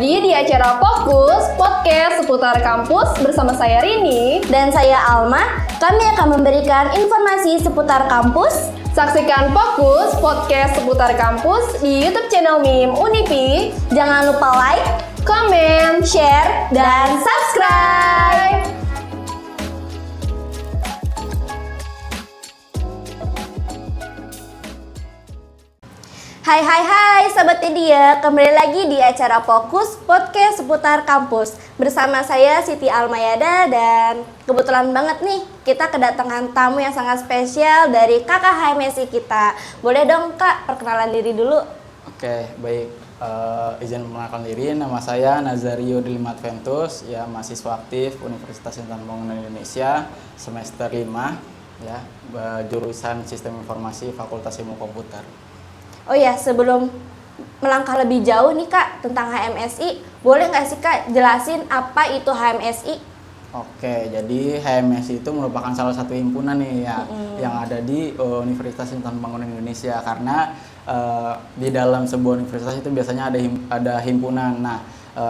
lagi di acara Fokus, podcast seputar kampus bersama saya Rini dan saya Alma. Kami akan memberikan informasi seputar kampus. Saksikan Fokus, podcast seputar kampus di YouTube channel MIM Unipi. Jangan lupa like, komen, share, dan subscribe. Hai Sobat Media, kembali lagi di acara Fokus Podcast seputar kampus. Bersama saya Siti Almayada dan kebetulan banget nih kita kedatangan tamu yang sangat spesial dari kakak HMSI kita. Boleh dong Kak, perkenalan diri dulu. Oke, baik. Izin memperkenalkan diri, nama saya Nazario Dilimat Ventus, ya mahasiswa aktif Universitas Insan Pembangunan Indonesia semester 5, ya jurusan Sistem Informasi Fakultas Ilmu Komputer. Oh ya, sebelum melangkah lebih jauh nih Kak tentang HMSI, boleh nggak sih Kak jelasin apa itu HMSI? Oke, jadi HMSI itu merupakan salah satu himpunan nih ya yang ada di Universitas Insan Pembangunan Indonesia, karena di dalam sebuah universitas itu biasanya ada himpunan. Nah,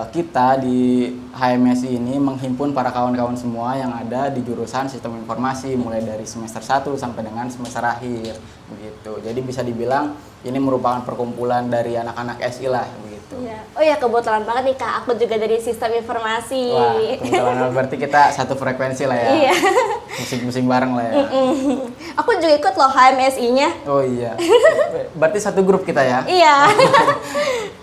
kita di HMSI ini menghimpun para kawan-kawan semua yang ada di jurusan Sistem Informasi mulai dari semester 1 sampai dengan semester akhir begitu. Jadi bisa dibilang ini merupakan perkumpulan dari anak-anak SI lah begitu. Iya. Oh ya, kebetulan banget nih Kak, aku juga dari Sistem Informasi. Wah, kebetulan berarti kita satu frekuensi lah ya. Iya. Musik-musik bareng lah ya. Aku juga ikut loh HMSI-nya. Oh iya. Berarti satu grup kita ya? Iya.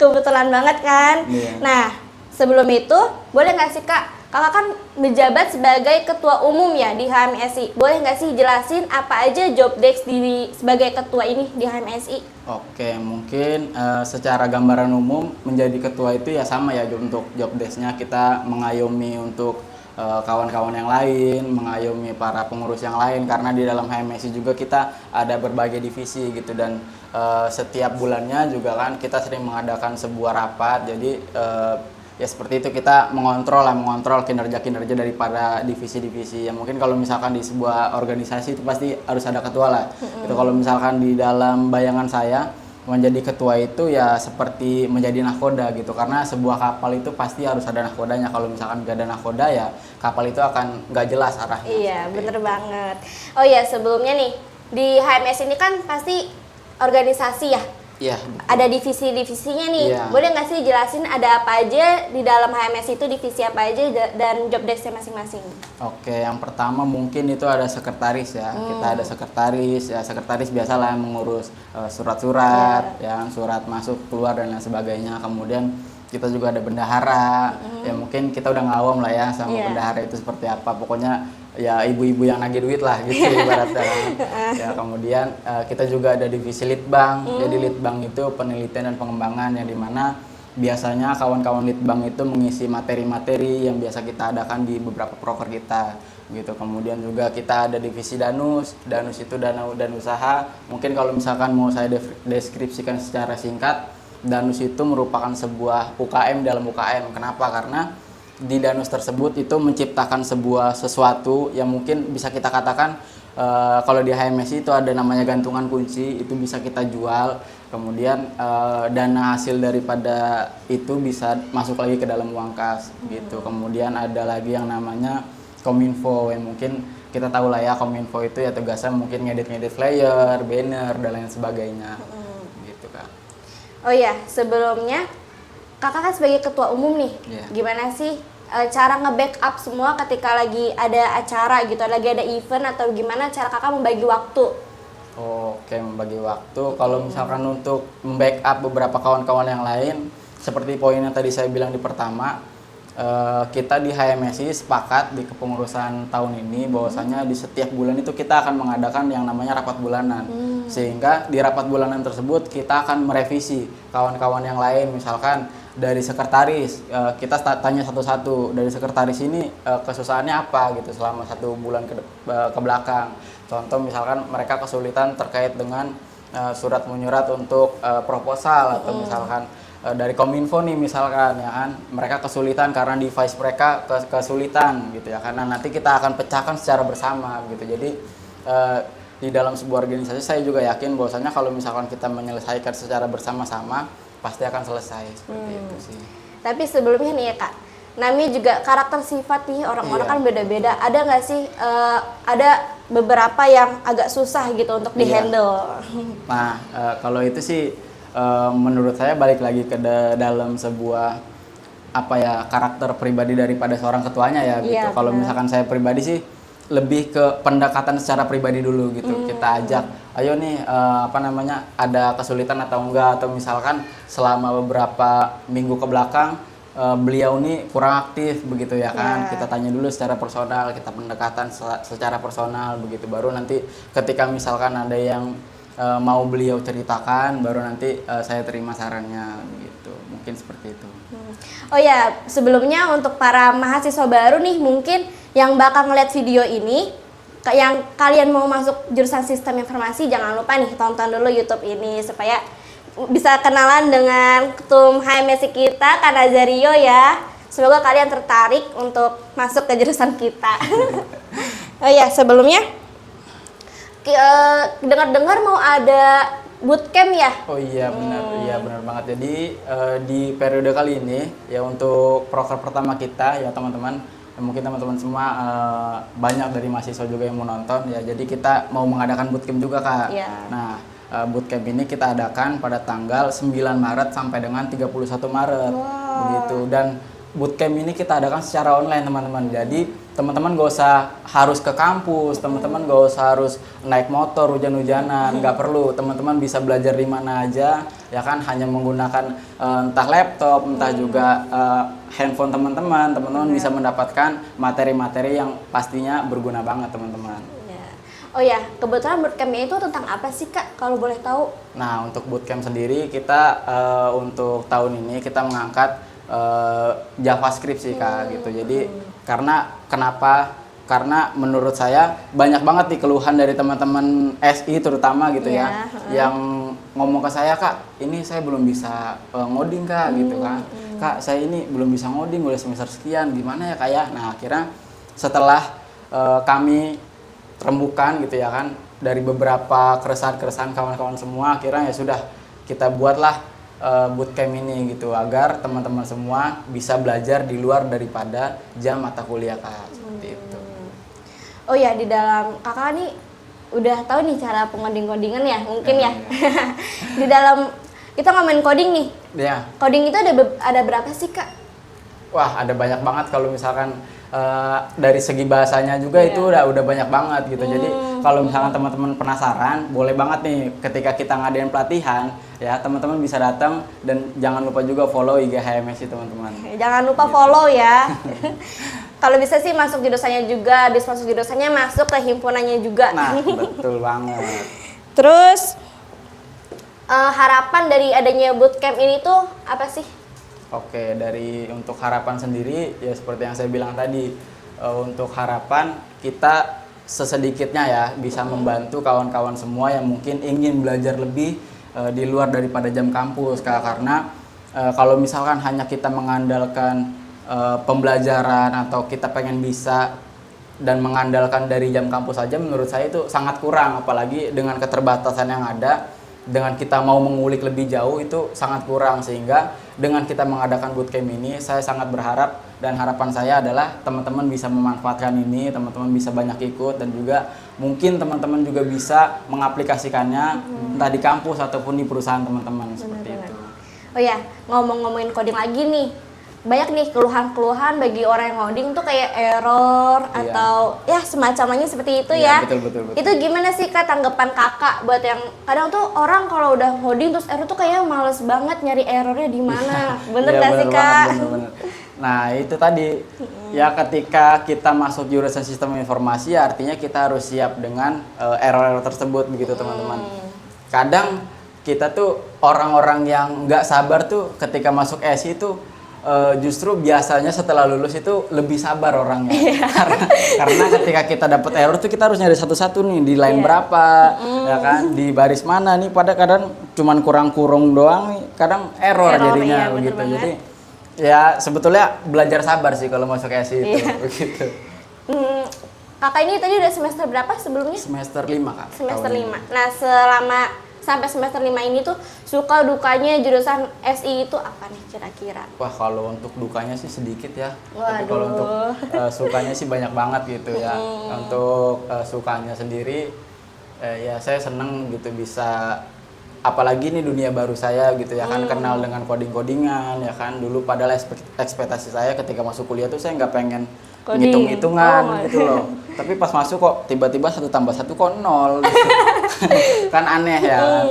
Kebetulan banget kan. Iya. Nah, sebelum itu boleh nggak sih Kak, Kakak kan menjabat sebagai ketua umum ya di HMSI. Boleh nggak sih jelasin apa aja job desk sebagai ketua ini di HMSI? Oke, mungkin secara gambaran umum menjadi ketua itu ya sama ya untuk job desk-nya, kita mengayomi untuk kawan-kawan yang lain, mengayomi para pengurus yang lain, karena di dalam HMSI juga kita ada berbagai divisi gitu, dan setiap bulannya juga kan kita sering mengadakan sebuah rapat. Jadi ya seperti itu, kita mengontrol kinerja-kinerja daripada divisi-divisi. Ya mungkin kalau misalkan di sebuah organisasi itu pasti harus ada ketua lah. Itu kalau misalkan di dalam bayangan saya menjadi ketua itu ya seperti menjadi nahkoda gitu, karena sebuah kapal itu pasti harus ada nahkodanya. Kalau misalkan nggak ada nahkoda ya kapal itu akan nggak jelas arahnya. Iya, bener banget. Oh ya, sebelumnya nih di HMS ini kan pasti organisasi ya. Iya. Ada divisi-divisinya nih. Iya. Boleh nggak sih jelasin ada apa aja di dalam HMS itu, divisi apa aja dan job desk-nya masing-masing? Oke, yang pertama mungkin itu ada sekretaris ya. Kita ada sekretaris, ya sekretaris biasalah yang mengurus surat-surat, yang surat masuk keluar dan lain sebagainya. Kemudian kita juga ada bendahara. Ya mungkin kita udah ngawam lah ya sama bendahara itu seperti apa. Pokoknya ya ibu-ibu yang nagih duit lah gitu ibaratnya. Ya kemudian kita juga ada divisi litbang. Jadi litbang itu penelitian dan pengembangan, yang dimana biasanya kawan-kawan litbang itu mengisi materi-materi yang biasa kita adakan di beberapa proker kita gitu. Kemudian juga kita ada divisi danus. Danus itu dana dan usaha. Mungkin kalau misalkan mau saya deskripsikan secara singkat, danus itu merupakan sebuah UKM dalam UKM. Kenapa? Karena di danus tersebut itu menciptakan sebuah sesuatu yang mungkin bisa kita katakan kalau di HMSI itu ada namanya gantungan kunci, itu bisa kita jual. Kemudian dana hasil daripada itu bisa masuk lagi ke dalam uang kas gitu. Kemudian ada lagi yang namanya Kominfo, yang mungkin kita tahu lah ya, Kominfo itu ya tugasnya mungkin ngedit-ngedit flyer, banner dan lain sebagainya. Gitu Kak. Oh ya, sebelumnya Kakak kan sebagai ketua umum nih, gimana sih cara nge-backup semua ketika lagi ada acara gitu, lagi ada event, atau gimana cara Kakak membagi waktu? Oke, membagi waktu. Kalau misalkan untuk membackup beberapa kawan-kawan yang lain, seperti poin yang tadi saya bilang di pertama, kita di HMSI sepakat di kepengurusan tahun ini bahwasanya di setiap bulan itu kita akan mengadakan yang namanya rapat bulanan. Sehingga di rapat bulanan tersebut kita akan merevisi kawan-kawan yang lain. Misalkan dari sekretaris, kita tanya satu-satu, dari sekretaris ini kesusahannya apa gitu selama 1 bulan ke belakang. Contoh misalkan mereka kesulitan terkait dengan surat menyurat untuk proposal, atau misalkan dari Kominfo nih misalkan ya kan, mereka kesulitan karena device mereka kesulitan gitu ya, karena nanti kita akan pecahkan secara bersama gitu. Jadi di dalam sebuah organisasi saya juga yakin bahwasanya kalau misalkan kita menyelesaikan secara bersama-sama pasti akan selesai seperti itu sih. Tapi sebelumnya nih ya Kak, namanya juga karakter sifat nih orang-orang Iya. kan beda-beda. Ada nggak sih ada beberapa yang agak susah gitu untuk Iya. di-handle? Nah, kalau itu sih menurut saya balik lagi ke dalam sebuah apa ya karakter pribadi daripada seorang ketuanya ya gitu. Iya, Kalau benar. misalkan saya pribadi sih lebih ke pendekatan secara pribadi dulu gitu. Kita ajak, ayo nih apa namanya ada kesulitan atau enggak, atau misalkan selama beberapa minggu ke belakang beliau nih kurang aktif begitu ya kan. Ya. Kita tanya dulu secara personal, kita pendekatan secara personal begitu. Baru nanti ketika misalkan ada yang mau beliau ceritakan, baru nanti saya terima sarannya gitu. Mungkin seperti itu. Oh ya, sebelumnya untuk para mahasiswa baru nih mungkin yang bakal ngeliat video ini, yang kalian mau masuk jurusan sistem informasi, jangan lupa nih tonton dulu YouTube ini supaya bisa kenalan dengan ketum HMSI kita, Kak Nazario ya. Semoga kalian tertarik untuk masuk ke jurusan kita. Oh ya, sebelumnya dengar-dengar mau ada bootcamp ya? Oh iya benar, iya benar banget. Jadi di periode kali ini ya untuk proker pertama kita ya teman-teman, mungkin teman-teman semua banyak dari mahasiswa juga yang mau nonton ya. Jadi kita mau mengadakan bootcamp juga Kak. Iya. Nah bootcamp ini kita adakan pada tanggal 9 Maret sampai dengan 31 Maret begitu. Dan bootcamp ini kita adakan secara online teman-teman. Jadi teman-teman gak usah harus ke kampus, teman-teman gak usah harus naik motor hujan-hujanan, nggak perlu. Teman-teman bisa belajar di mana aja, ya kan, hanya menggunakan entah laptop, entah juga handphone teman-teman. Teman-teman bisa mendapatkan materi-materi yang pastinya berguna banget teman-teman. Ya. Oh ya, kebetulan bootcampnya itu tentang apa sih Kak, kalau boleh tahu? Nah untuk bootcamp sendiri kita untuk tahun ini kita mengangkat JavaScript sih Kak gitu. Jadi kenapa? Karena menurut saya banyak banget nih keluhan dari teman-teman SI terutama gitu ya, yang ngomong ke saya, Kak, ini saya belum bisa ngoding Kak gitu kan. Kak, saya ini belum bisa ngoding, udah semester sekian, gimana ya Kak ya? Nah, akhirnya setelah kami rembukan gitu ya kan dari beberapa keresahan-keresahan kawan-kawan semua, akhirnya ya sudah kita buatlah bootcamp ini gitu agar teman-teman semua bisa belajar di luar daripada jam mata kuliah Kak, seperti itu. Oh ya, di dalam Kakak nih udah tahu nih cara pengoding-kodingan ya mungkin ya. Di dalam kita ngomongin coding nih. Ya. Coding itu ada berapa sih Kak? Wah, ada banyak banget kalau misalkan dari segi bahasanya juga itu udah banyak banget gitu. Jadi kalau misalkan teman-teman penasaran, boleh banget nih ketika kita ngadain pelatihan ya, teman-teman bisa datang dan jangan lupa juga follow IG HMSI teman-teman. Jangan lupa follow ya. Kalau bisa sih masuk jurusannya juga, habis masuk jurusannya masuk ke himpunannya juga. Nah, betul banget. Terus harapan dari adanya bootcamp ini tuh apa sih? Oke, untuk harapan sendiri ya seperti yang saya bilang tadi, untuk harapan kita sesedikitnya ya bisa membantu kawan-kawan semua yang mungkin ingin belajar lebih di luar daripada jam kampus Kak. Karena kalau misalkan hanya kita mengandalkan pembelajaran atau kita pengen bisa dan mengandalkan dari jam kampus saja, menurut saya itu sangat kurang, apalagi dengan keterbatasan yang ada. Dengan kita mau mengulik lebih jauh itu sangat kurang, sehingga dengan kita mengadakan bootcamp ini saya sangat berharap dan harapan saya adalah teman-teman bisa memanfaatkan ini, teman-teman bisa banyak ikut dan juga mungkin teman-teman juga bisa mengaplikasikannya entah di kampus ataupun di perusahaan teman-teman seperti itu. Oh ya, ngomongin coding lagi nih. Banyak nih keluhan-keluhan bagi orang yang ngoding tuh kayak error atau ya semacamnya seperti itu ya. Betul. Itu gimana sih Kak tanggapan Kakak buat yang kadang tuh orang kalau udah ngoding terus error tuh kayak males banget nyari errornya di mana. Bener Iya, gak sih Kak? Banget, bener. Nah itu tadi ya ketika kita masuk jurusan sistem informasi ya artinya kita harus siap dengan error-error tersebut begitu teman-teman. Kadang kita tuh orang-orang yang nggak sabar tuh ketika masuk SI tuh justru biasanya setelah lulus itu lebih sabar orangnya. Karena ketika kita dapat error tuh kita harus nyari satu-satu nih di line berapa, ya kan, di baris mana nih. Pada kadang cuman kurang doang nih, kadang error jadinya iya, begitu. bener Jadi ya sebetulnya belajar sabar sih kalau masuk SI itu begitu. Kakak ini tadi udah semester berapa sebelumnya? Semester 5 Kak. Semester tahun 5. ini. Nah, selama sampai semester 5 ini tuh suka dukanya jurusan SI itu apa nih kira-kira? Wah, kalau untuk dukanya sih sedikit ya. Tapi Waduh. kalau untuk sukanya sih banyak banget gitu ya. Untuk sukanya sendiri ya saya seneng gitu bisa, apalagi ini dunia baru saya gitu ya kan, kenal dengan coding-codingan ya kan. Dulu padahal ekspektasi saya ketika masuk kuliah tuh saya nggak pengen Coding. ngitung-hitungan Oh, gitu loh. Tapi pas masuk kok tiba-tiba 1 tambah 1 kok 0 gitu. Kan aneh ya kan.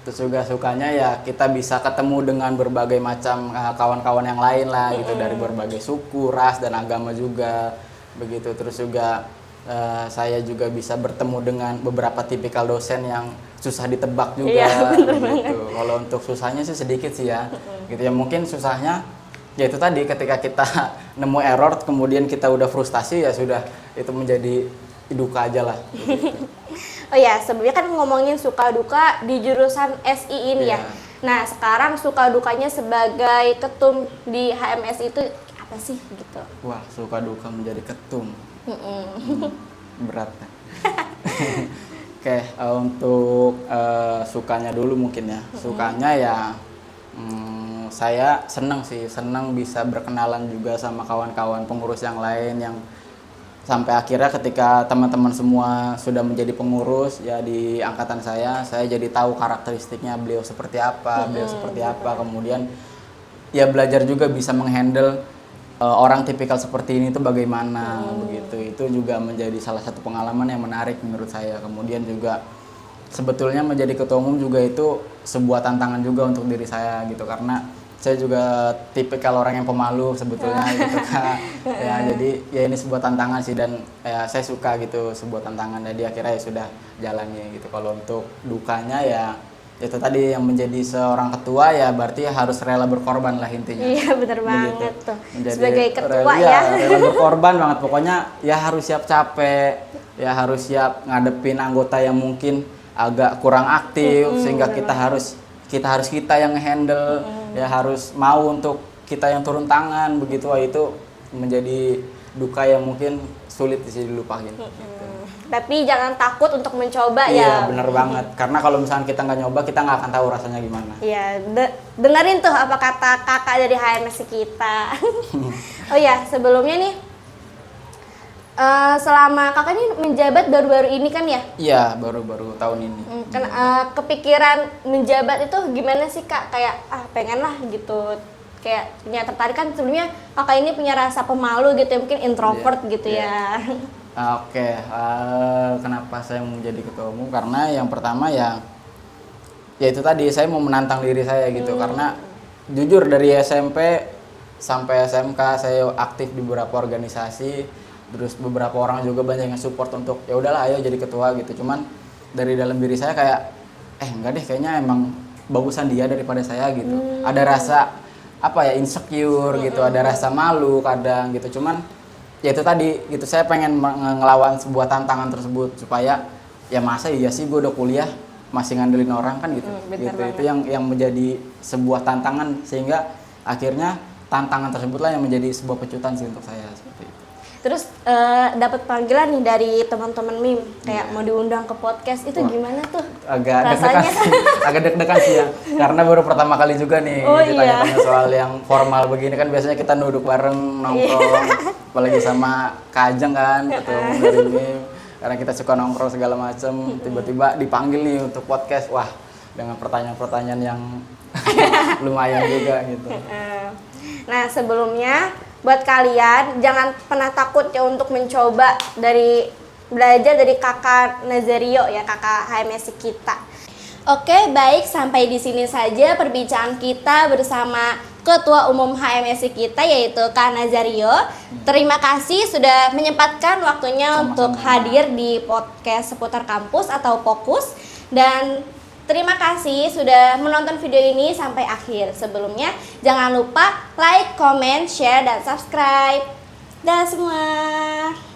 Terus juga sukanya ya kita bisa ketemu dengan berbagai macam kawan-kawan yang lain lah gitu, dari berbagai suku, ras dan agama juga begitu. Terus juga saya juga bisa bertemu dengan beberapa tipikal dosen yang susah ditebak juga gitu. Kalau untuk susahnya sih sedikit sih ya. Gitu ya, mungkin susahnya ya itu tadi ketika kita nemu error kemudian kita udah frustasi ya sudah, itu menjadi duka aja lah gitu. Oh ya, sebelumnya kan ngomongin suka duka di jurusan SI ini ya. Iya. Nah, sekarang suka dukanya sebagai ketum di HMS itu apa sih gitu? Wah, suka duka menjadi ketum. Berat ya. Oke, untuk sukanya dulu mungkin ya. Sukanya ya saya senang bisa berkenalan juga sama kawan-kawan pengurus yang lain, yang sampai akhirnya ketika teman-teman semua sudah menjadi pengurus ya di angkatan saya jadi tahu karakteristiknya beliau seperti apa, kemudian ya belajar juga bisa menghandle orang tipikal seperti ini tuh bagaimana begitu. Itu juga menjadi salah satu pengalaman yang menarik menurut saya. Kemudian juga sebetulnya menjadi ketua umum juga itu sebuah tantangan juga untuk diri saya gitu, karena saya juga tipikal orang yang pemalu sebetulnya gitu kan. Ya jadi ya ini sebuah tantangan sih, dan ya saya suka gitu sebuah tantangan, jadi akhirnya ya sudah jalani gitu. Kalau untuk dukanya ya itu tadi, yang menjadi seorang ketua ya berarti harus rela berkorban lah intinya. Iya, bener banget Begitu. tuh. Menjadi Sebagai ketua rela, ya. rela berkorban banget pokoknya, ya harus siap capek, ya harus siap ngadepin anggota yang mungkin agak kurang aktif, sehingga kita yang nge-handle, ya harus mau untuk kita yang turun tangan begitu. Wah, itu menjadi duka yang mungkin sulit sih dilupain gitu. Tapi jangan takut untuk mencoba Iya, ya. bener banget, karena kalau misalnya kita nggak nyoba kita nggak akan tahu rasanya gimana. Iya, dengerin tuh apa kata kakak dari HMS kita. Oh ya, sebelumnya nih selama kakak ini menjabat baru-baru ini kan ya? Iya, baru-baru tahun ini. Kan kepikiran menjabat itu gimana sih kak? Kayak pengen lah gitu. Kayak punya tertarik kan, sebelumnya kakak ini punya rasa pemalu gitu ya, mungkin introvert gitu ya. Oke, kenapa saya mau menjadi ketua umum? Karena yang pertama ya itu tadi, saya mau menantang diri saya gitu. Karena jujur dari SMP sampai SMK saya aktif di beberapa organisasi. Terus beberapa orang juga banyak yang support untuk ya udahlah ayo jadi ketua gitu. Cuman dari dalam diri saya kayak enggak deh, kayaknya emang bagusan dia daripada saya gitu. Ada rasa insecure gitu, ada rasa malu kadang gitu. Cuman ya itu tadi gitu, saya pengen ngelawan sebuah tantangan tersebut supaya ya masa iya sih gue udah kuliah masih ngandelin orang kan gitu. Itu yang menjadi sebuah tantangan, sehingga akhirnya tantangan tersebutlah yang menjadi sebuah pecutan sih untuk saya seperti itu. Terus dapat panggilan nih dari teman-teman MIM kayak mau diundang ke podcast itu. Wah, gimana tuh? Agak deg-degan sih ya, karena baru pertama kali juga nih ditanya-tanya soal yang formal begini. Kan biasanya kita duduk bareng nongkrong, apalagi sama Kak Ajeng kan, ketua umum dari MIM, karena kita suka nongkrong segala macem. Tiba-tiba dipanggil nih untuk podcast, wah dengan pertanyaan-pertanyaan yang lumayan juga gitu. Nah, sebelumnya buat kalian jangan pernah takut ya untuk mencoba belajar dari kakak Nazario ya, kakak HMS kita. Oke, baik, sampai di sini saja perbincangan kita bersama Ketua Umum HMS kita yaitu Kak Nazario. Terima kasih sudah menyempatkan waktunya untuk hadir di podcast seputar kampus atau Fokus, dan terima kasih sudah menonton video ini sampai akhir. Sebelumnya, jangan lupa like, comment, share, dan subscribe. Dah semua.